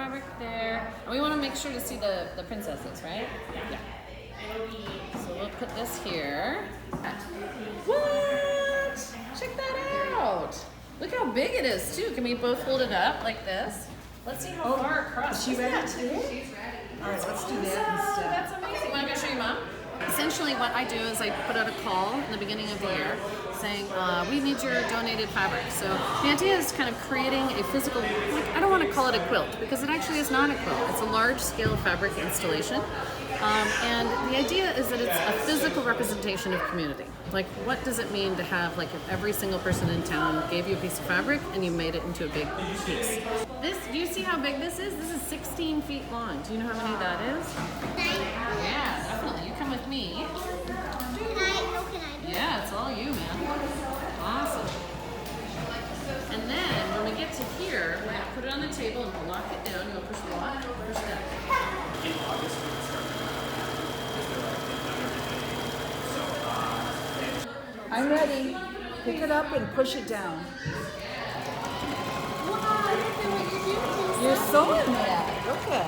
fabric there. And we want to make sure to see the princesses, right? Yeah. So we'll put this here. What? Check that out. Look how big it is too. Can we both hold it up like this? Let's see how far across. Is she ready too? She's ready. All right, let's do that instead. That's amazing. Want to go show your mom? Essentially what I do is I put out a call in the beginning of the year saying, we need your donated fabric. So the idea is kind of creating a physical, I don't want to call it a quilt because it actually is not a quilt. It's a large scale fabric installation. And the idea is that it's a physical representation of community. Like, what does it mean to have, like, if every single person in town gave you a piece of fabric and you made it into a big piece? Do you see how big this is? This is 16 feet long. Do you know how many that is? Yeah, definitely. You come with me. Yeah, it's all you, man. Awesome. And then, when we get to here, we're going to put it on the table and we'll lock it down. You'll push the lock, push that. I'm ready. Pick it up and push it down. Wow, look at what you're doing. You're sewing that. Okay.